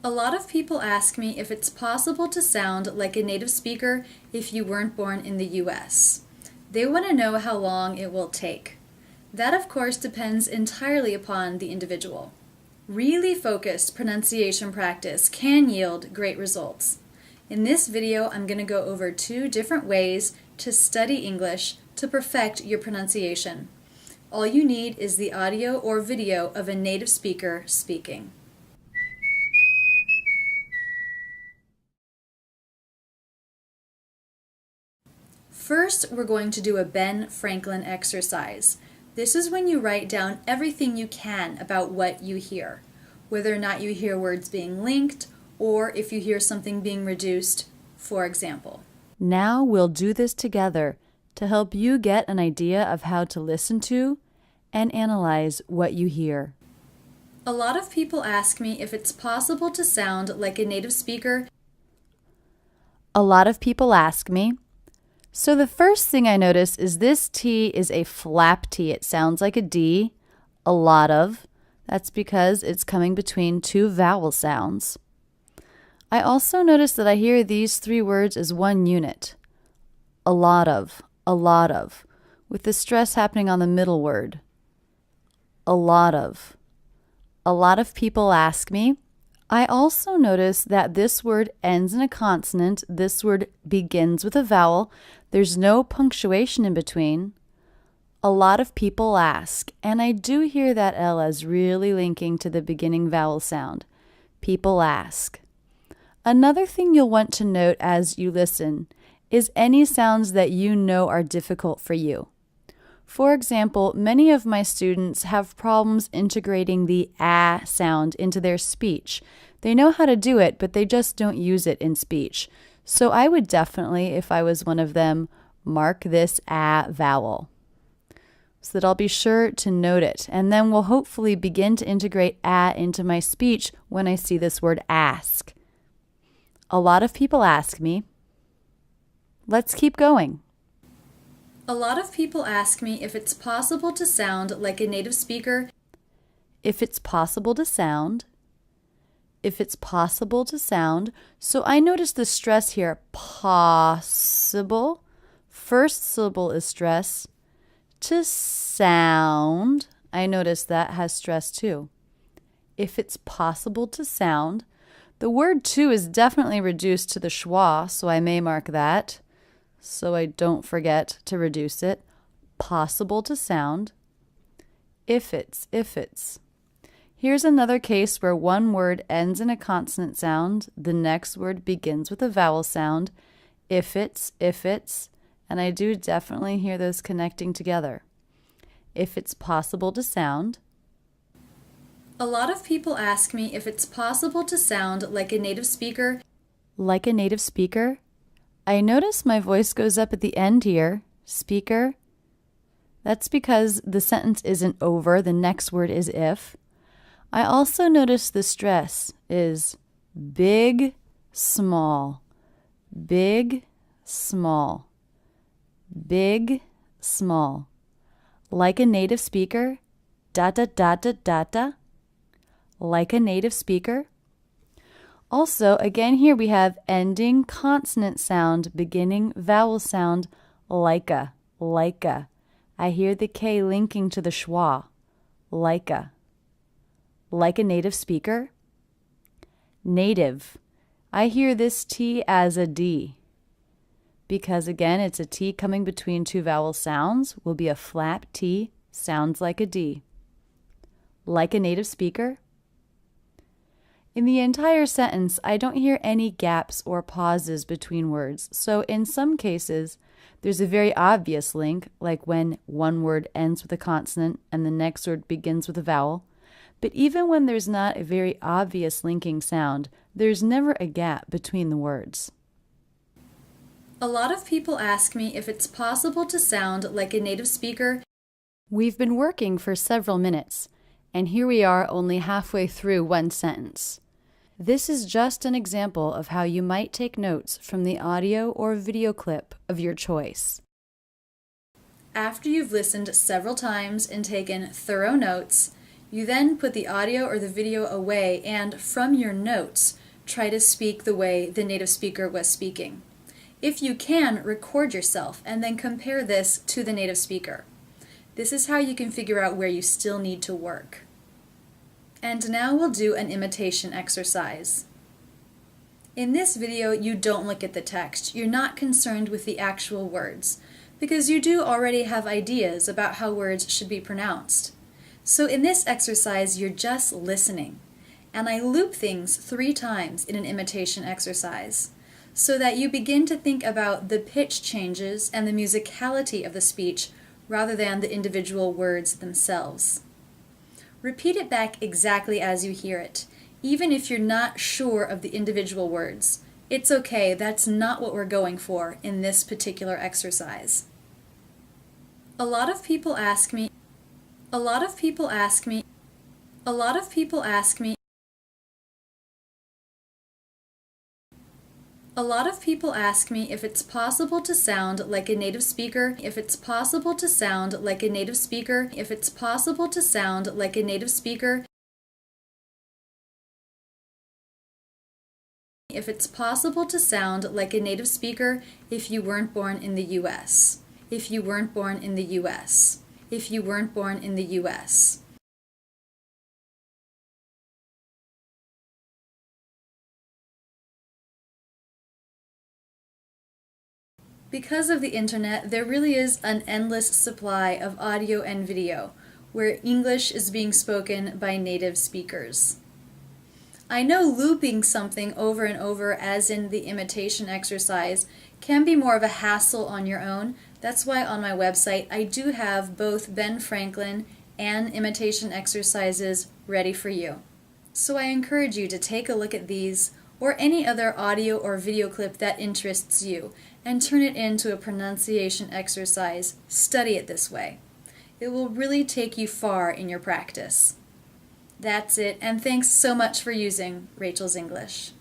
A lot of people ask me if it's possible to sound like a native speaker if you weren't born in the US. They want to know how long it will take. That, of course, depends entirely upon the individual. Really focused pronunciation practice can yield great results. In this video, I'm going to go over 2 different ways to study English to perfect your pronunciation. All you need is the audio or video of a native speaker speaking. First, we're going to do a Ben Franklin exercise. This is when you write down everything you can about what you hear, whether or not you hear words being linked, or if you hear something being reduced, for example. Now we'll do this together to help you get an idea of how to listen to and analyze what you hear. A lot of people ask me if it's possible to sound like a native speaker. A lot of people ask me. So the first thing I notice is this T is a flap T. It sounds like a D, a lot of. That's because it's coming between 2 vowel sounds. I also notice that I hear these 3 words as one unit. A lot of, with the stress happening on the middle word. A lot of. A lot of people ask me. I also notice that this word ends in a consonant. This word begins with a vowel. There's no punctuation in between. A lot of people ask, and I do hear that L as really linking to the beginning vowel sound. People ask. Another thing you'll want to note as you listen is any sounds that you know are difficult for you. For example, many of my students have problems integrating the ah sound into their speech. They know how to do it, but they just don't use it in speech. So I would definitely, if I was one of them, mark this ah vowel so that I'll be sure to note it. And then we'll hopefully begin to integrate ah into my speech when I see this word ask. A lot of people ask me. Let's keep going. A lot of people ask me if it's possible to sound like a native speaker. If it's possible to sound. If it's possible to sound. So I notice the stress here. Possible. First syllable is stress. To sound. I notice that has stress too. If it's possible to sound. The word to is definitely reduced to the schwa, so I may mark that, so I don't forget to reduce it. Possible to sound. If it's. Here's another case where one word ends in a consonant sound, the next word begins with a vowel sound. If it's, and I do definitely hear those connecting together. If it's possible to sound. A lot of people ask me if it's possible to sound like a native speaker. Like a native speaker? I notice my voice goes up at the end here. Speaker. That's because the sentence isn't over. The next word is if. I also notice the stress is big, small. Big, small. Big, small. Like a native speaker. Da da da da da da. Like a native speaker. Also, again here we have ending consonant sound, beginning vowel sound, like a. I hear the K linking to the schwa, like a. Like a native speaker. Native. I hear this T as a D. Because again, it's a T coming between 2 vowel sounds, will be a flap T, sounds like a D. Like a native speaker. In the entire sentence, I don't hear any gaps or pauses between words, so in some cases, there's a very obvious link, like when one word ends with a consonant and the next word begins with a vowel. But even when there's not a very obvious linking sound, there's never a gap between the words. A lot of people ask me if it's possible to sound like a native speaker. We've been working for several minutes, and here we are only halfway through one sentence. This is just an example of how you might take notes from the audio or video clip of your choice. After you've listened several times and taken thorough notes, You then put the audio or the video away and, from your notes, try to speak the way the native speaker was speaking. If you can, record yourself and then compare this to the native speaker. This is how you can figure out where you still need to work. And now we'll do an imitation exercise. In this video, you don't look at the text. You're not concerned with the actual words, because you do already have ideas about how words should be pronounced. So in this exercise, you're just listening. And I loop things 3 times in an imitation exercise, so that you begin to think about the pitch changes and the musicality of the speech rather than the individual words themselves. Repeat it back exactly as you hear it, even if you're not sure of the individual words. It's okay, that's not what we're going for in this particular exercise. A lot of people ask me if it's possible to sound like a native speaker, if it's possible to sound like a native speaker, if it's possible to sound like a native speaker, if it's possible to sound like a native speaker if you weren't born in the US. If you weren't born in the US. If you weren't born in the US. Because of the internet, there really is an endless supply of audio and video where English is being spoken by native speakers. I know looping something over and over, as in the imitation exercise, can be more of a hassle on your own. That's why on my website I do have both Ben Franklin and imitation exercises ready for you. So I encourage you to take a look at these or any other audio or video clip that interests you and turn it into a pronunciation exercise. Study it this way. It will really take you far in your practice. That's it, and thanks so much for using Rachel's English.